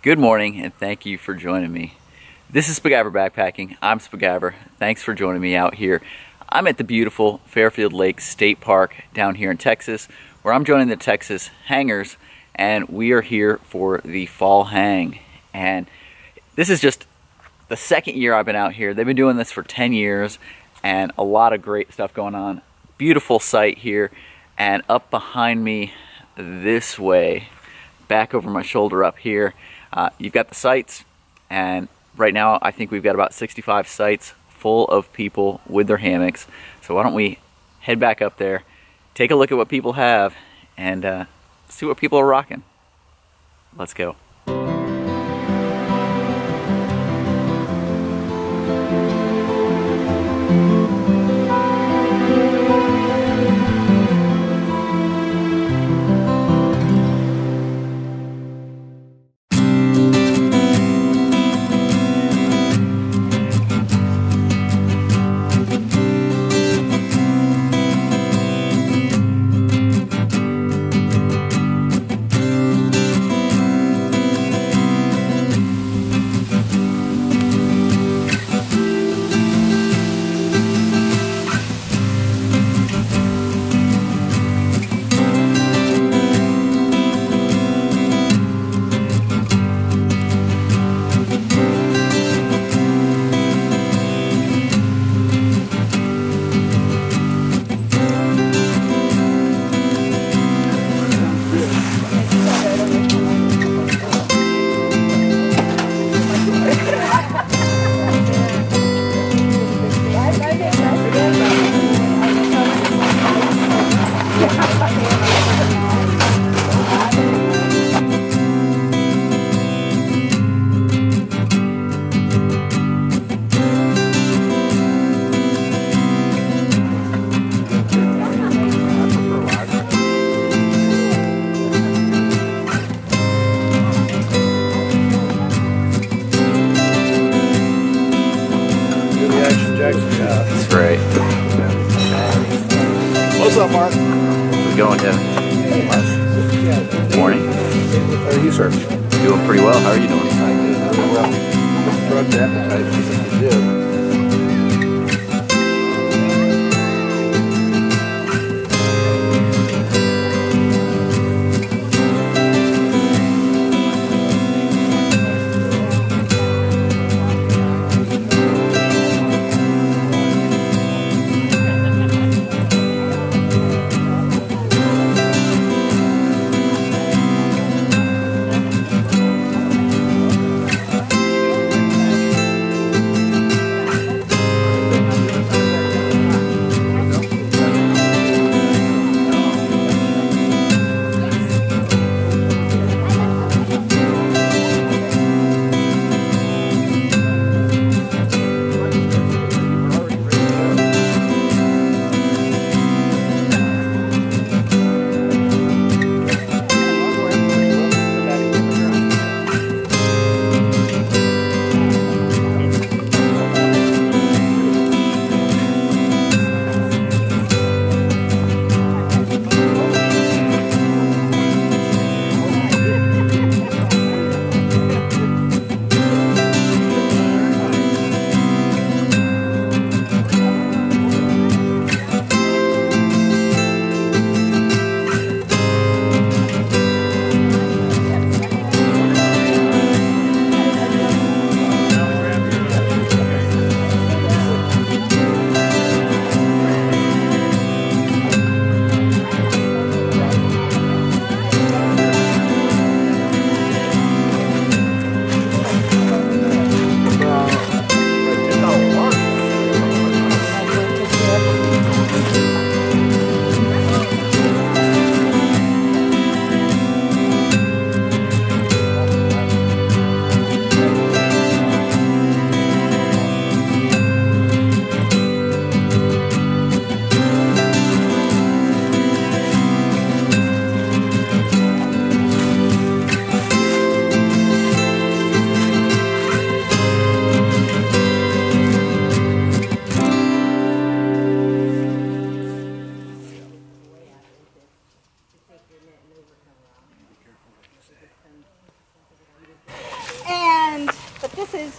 Good morning, and thank you for joining me. This is Spiguyver Backpacking. I'm Spiguyver. Thanks for joining me out here. I'm at the beautiful Fairfield Lake State Park down here in Texas, where I'm joining the Texas hangers, and we are here for the fall hang. And this is just the second year I've been out here. They've been doing this for 10 years, and a lot of great stuff going on. Beautiful sight here, and up behind me this way, back over my shoulder up here, you've got the sites, and right now I think we've got about 65 sites full of people with their hammocks. So why don't we head back up there, take a look at what people have, and see what people are rocking. Let's go. That's right. What's up, Mark? How's it going, Devin? Hey, Mark. Morning. How are you, sir? Doing pretty well. How are you doing? I do well. Drugged appetite because you did.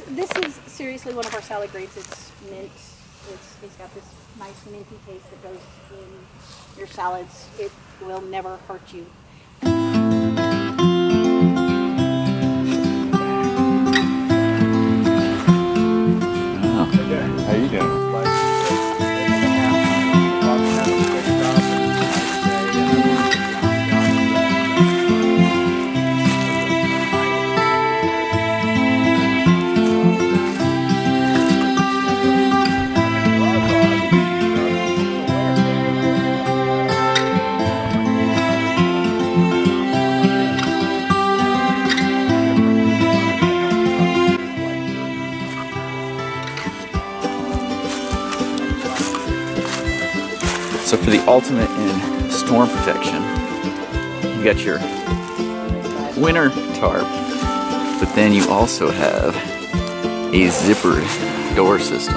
This is seriously one of our salad greens. It's mint. It's got this nice minty taste that goes in your salads. It will never hurt you. Oh. How you doing? So for the ultimate in storm protection, you got your winter tarp, but then you also have a zippered door system.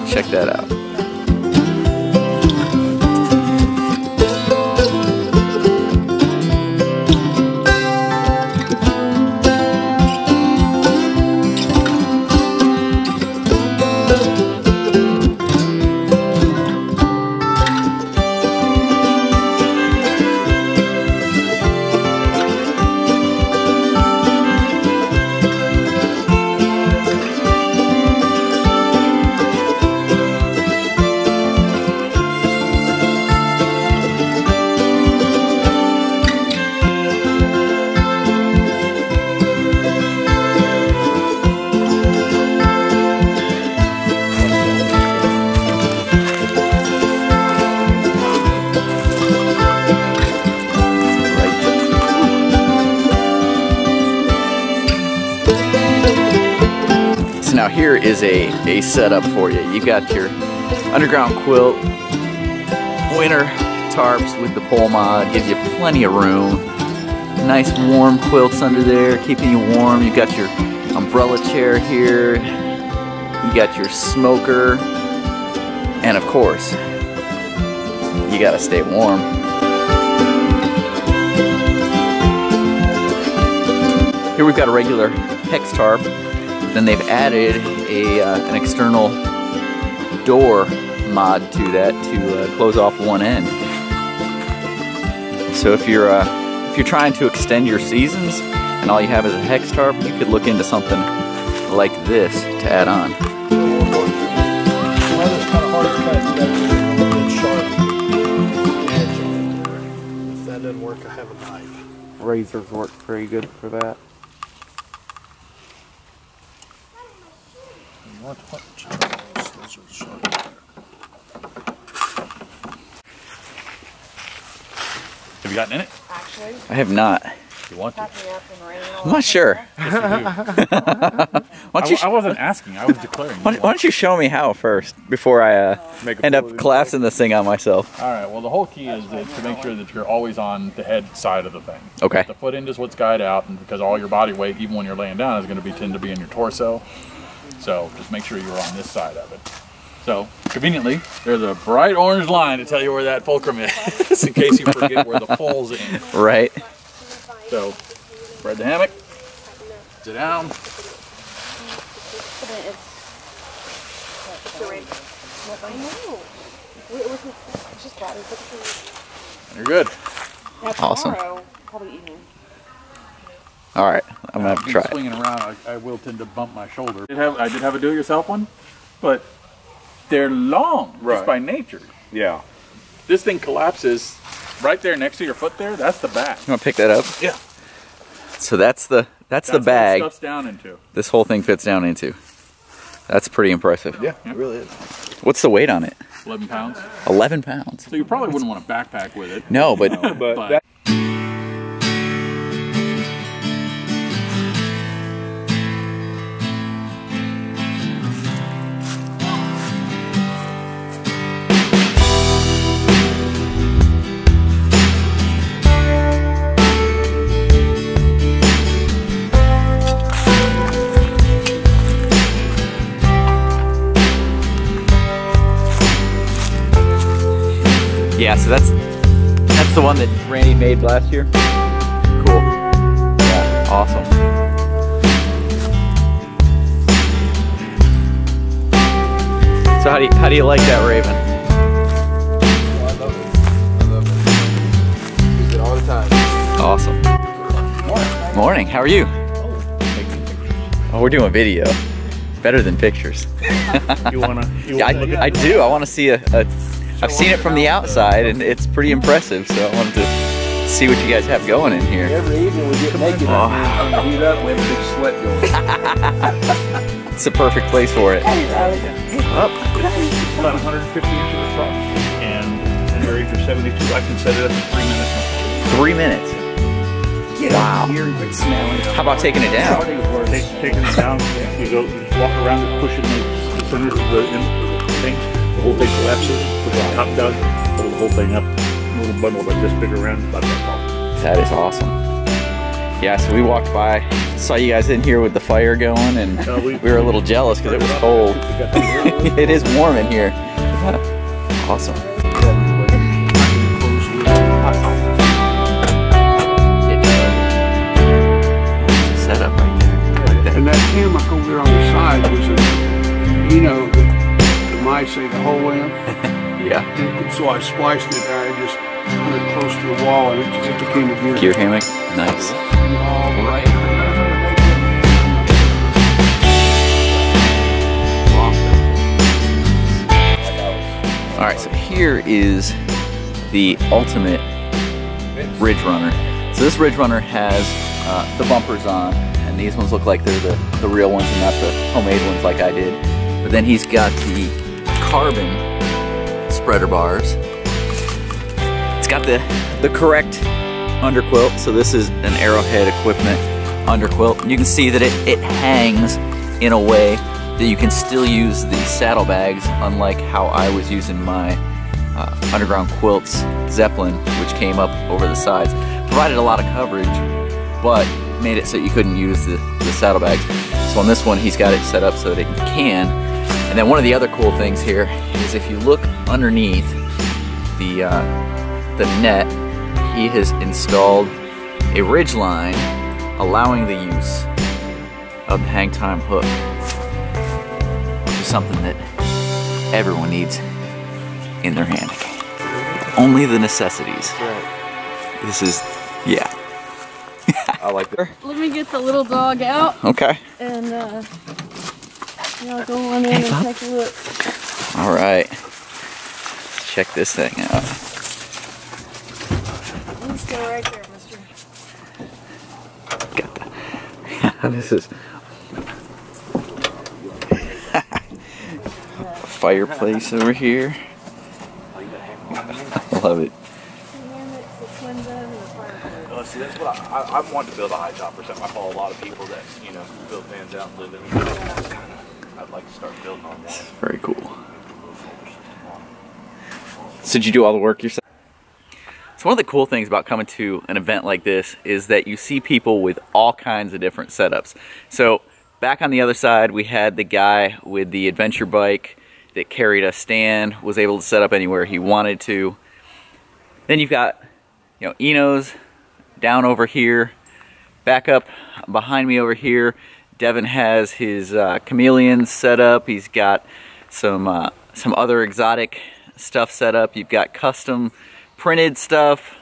Check that out. Now here is a setup for you. You got your underground quilt, winter tarps with the pole mod, gives you plenty of room. Nice warm quilts under there, keeping you warm. You got your umbrella chair here. You got your smoker. And of course, you gotta stay warm. Here we've got a regular hex tarp. Then they've added an external door mod to that to close off one end. So if you're trying to extend your seasons and all you have is a hex tarp, you could look into something like this to add on. If that doesn't work, I have a knife. Razors work pretty good for that. Those are sharp. Have you gotten in it? Actually, I have not. You want to? packing up and raining all I'm not sure. Why don't you I wasn't asking, I was declaring. why don't you show me how first before I end up collapsing this thing on myself? Alright, well the whole key is to make sure that you're always on the head side of the thing. Okay. The foot end is what's guide out, and because all your body weight, even when you're laying down, is going to tend to be in your torso. So just make sure you're on this side of it. So conveniently, there's a bright orange line to tell you where that fulcrum is, in case you forget where the pole's in. Right. So spread the hammock, sit down. And you're good. Awesome. probably evening. All right, I'm gonna have to try it. Swinging around, I will tend to bump my shoulder. I did have a do-it-yourself one, but they're long just by nature. Yeah. This thing collapses right there next to your foot there. That's the back. You want to pick that up? Yeah. So that's the What bag. it stuffs down into. This whole thing fits down into. That's pretty impressive. Yeah, It really is. What's the weight on it? 11 pounds. 11 pounds. So you probably wouldn't want a backpack with it. No, but But that, yeah, so that's the one that Randy made last year. Cool. Yeah. Awesome. So how do you like that Raven? I love it. I love it. Use it all the time. Awesome. Morning. How are you? Oh, we're doing video. Better than pictures. You wanna I do. I want to see I've seen it from the outside and it's pretty impressive. So I wanted to see what you guys have going in here. Every evening we get naked and heat up. We have a big sweat going. It's the perfect place for it. about 150 inches across, and at your age of 72, I can set it up in 3 minutes. 3 minutes. Wow. How about taking it down? Taking it down, you go, you just walk around it, pushing the center of the thing. The whole thing collapses, put the top down, pull the whole thing up. A little bundle like this big around, about that tall. That is awesome. Yeah, so we walked by, saw you guys in here with the fire going, and we were a little jealous because it was cold. It is warm in here. Awesome. Set up right there. Like that. And that hammock over there on the side was, you know, the mice ate the whole lamb. Yeah. So I spliced it and I just put it close to the wall and it became a gear. Gear hammock? Nice. All right. All right, so here is the ultimate Ridge Runner. So this Ridge Runner has the bumpers on, and these ones look like they're the real ones and not the homemade ones like I did. But then he's got the carbon spreader bars. It's got the correct underquilt, so this is an Arrowhead Equipment underquilt. You can see that it hangs in a way that you can still use the saddlebags, unlike how I was using my Underground Quilts Zeppelin, which came up over the sides. Provided a lot of coverage, but made it so you couldn't use the saddlebags. So on this one, he's got it set up so that it can. And then one of the other cool things here is if you look underneath the net, he has installed a ridge line allowing the use of the hang time hook, which is something that everyone needs in their hammock. Only the necessities. Right. This is, yeah. I like that. Let me get the little dog out Okay. and I'll go on in and take a look. All right. Let's check this thing out. You stay right there, mister. Got that. This is fireplace over here. I love it. See, that's what I want to build a high top or something. I follow a lot of people that, you know, build vans out and live in them. I'd like to start building on one. Very cool. So did you do all the work yourself? So one of the cool things about coming to an event like this is that you see people with all kinds of different setups. So back on the other side, we had the guy with the adventure bike that carried a stand, was able to set up anywhere he wanted to. Then you've got, you know, Eno's down over here. Back up behind me over here, Devin has his chameleons set up. He's got some other exotic stuff set up. You've got custom printed stuff.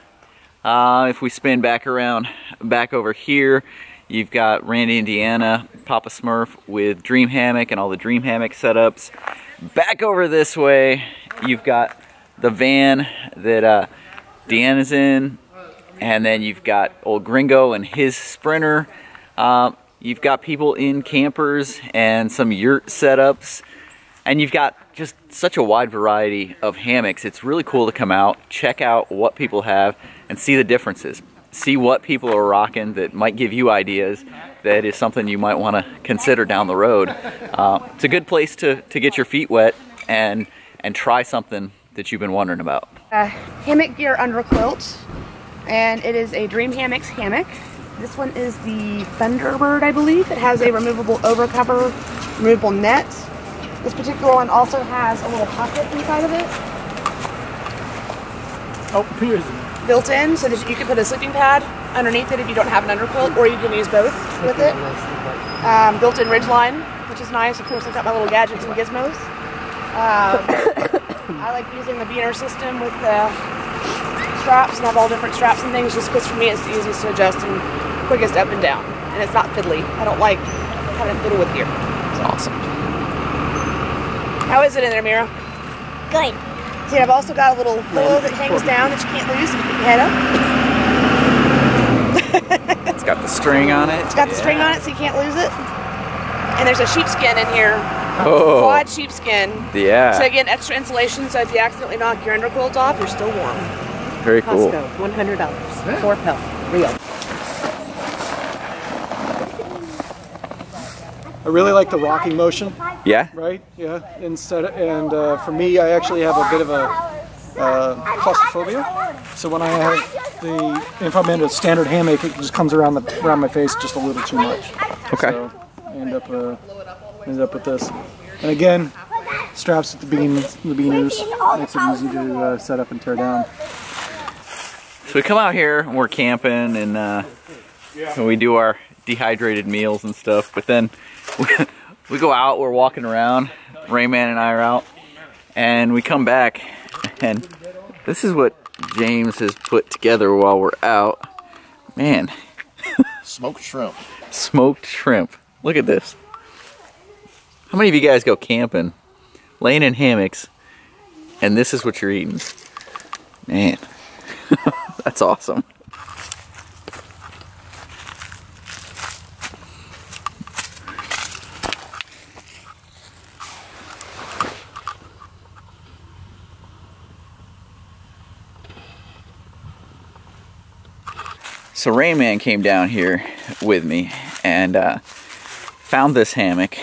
If we spin back around, back over here, you've got Randy, Indiana, Papa Smurf with Dream Hammock and all the Dream Hammock setups. Back over this way, you've got the van that Deanna's in, and then you've got old Gringo and his Sprinter. You've got people in campers and some yurt setups, and you've got just such a wide variety of hammocks. It's really cool to come out, check out what people have, and see the differences. See what people are rocking that might give you ideas that is something you might want to consider down the road. It's a good place to get your feet wet and try something that you've been wondering about. Hammock gear underquilt, and it is a Dream Hammocks hammock. This one is the Thunderbird, I believe. It has a removable overcover, removable net. This particular one also has a little pocket inside of it. Oh, here's Built in so that you can put a sleeping pad underneath it if you don't have an underquilt, or you can use both with it. Built-in ridgeline, which is nice. Of course, I've got my little gadgets and gizmos. I like using the beaner system with the straps, and have all different straps and things, just because for me it's the easiest to adjust and quickest up and down. And it's not fiddly. I don't like having to fiddle with gear. It's awesome. How is it in there, Mira? Good. See, I've also got a little pillow that hangs down that you can't lose if you put your head up. It's got the string on it. It's got the string on it so you can't lose it. And there's a sheepskin in here. Oh. Quad sheepskin. Yeah. So again, extra insulation, so if you accidentally knock your underquilt off, you're still warm. Very cool. Costco, $100. 4 pelt. Real. I really like the rocking motion. Yeah? Right? Yeah. For me, I actually have a bit of a claustrophobia. So when I have if I'm in a standard hammock, it just comes around my face just a little too much. Okay. So I end up with this. And again, straps at the beaners makes it easy to set up and tear down. So we come out here and we're camping and we do our dehydrated meals and stuff, but then we go out, we're walking around, Rayman and I are out, and we come back and this is what James has put together while we're out. Man. Smoked shrimp. Smoked shrimp. Look at this. How many of you guys go camping, laying in hammocks, and this is what you're eating? Man, that's awesome. So Rayman came down here with me and found this hammock,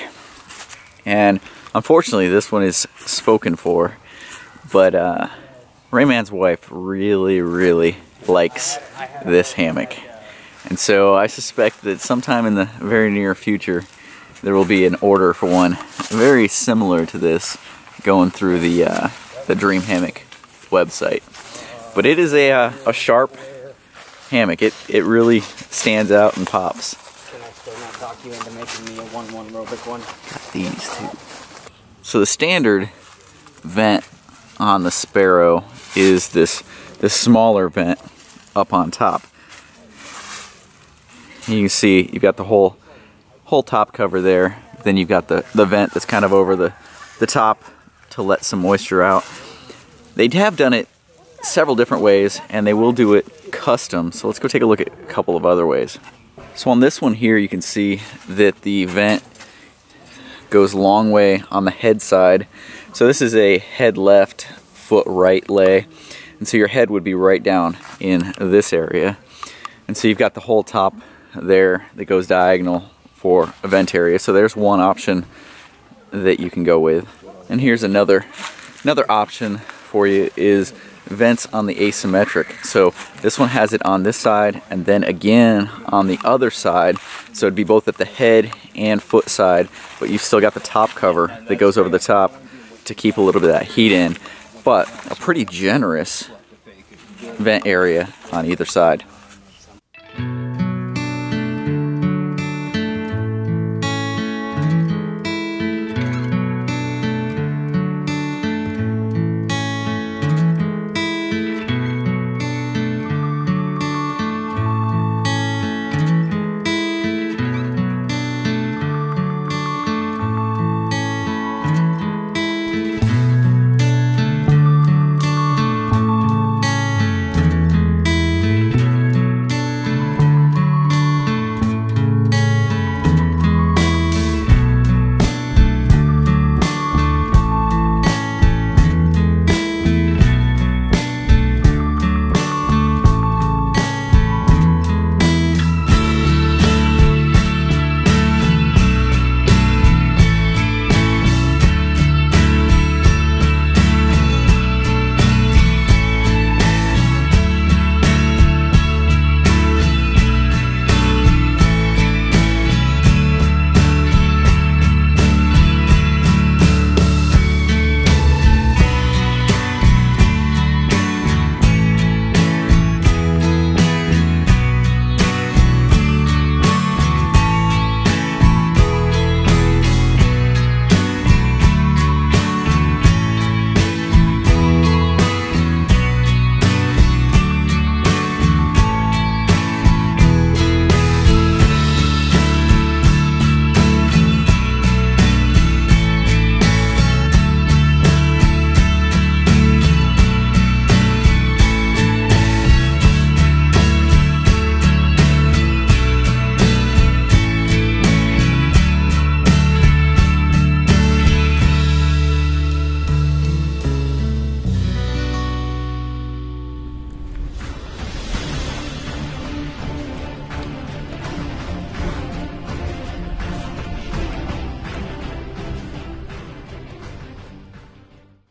and unfortunately this one is spoken for, but Rayman's wife really likes this hammock, and so I suspect that sometime in the very near future there will be an order for one very similar to this going through the Dream Hammock website. But it is a sharp hammock. It really stands out and pops. Can I still not talk you into making me a 1-1 real big one? Got these too. So the standard vent on the Sparrow is this smaller vent up on top. You can see you've got the whole top cover there. Then you've got the vent that's kind of over the top to let some moisture out. They have done it several different ways, and they will do it custom. So let's go take a look at a couple of other ways. So on this one here, you can see that the vent goes a long way on the head side. So this is a head left, foot right lay. And so your head would be right down in this area. And so you've got the whole top there that goes diagonal for a vent area. So there's one option that you can go with. And here's another option for you is vents on the asymmetric. So this one has it on this side and then again on the other side. So it'd be both at the head and foot side, but you've still got the top cover that goes over the top to keep a little bit of that heat in, but a pretty generous vent area on either side.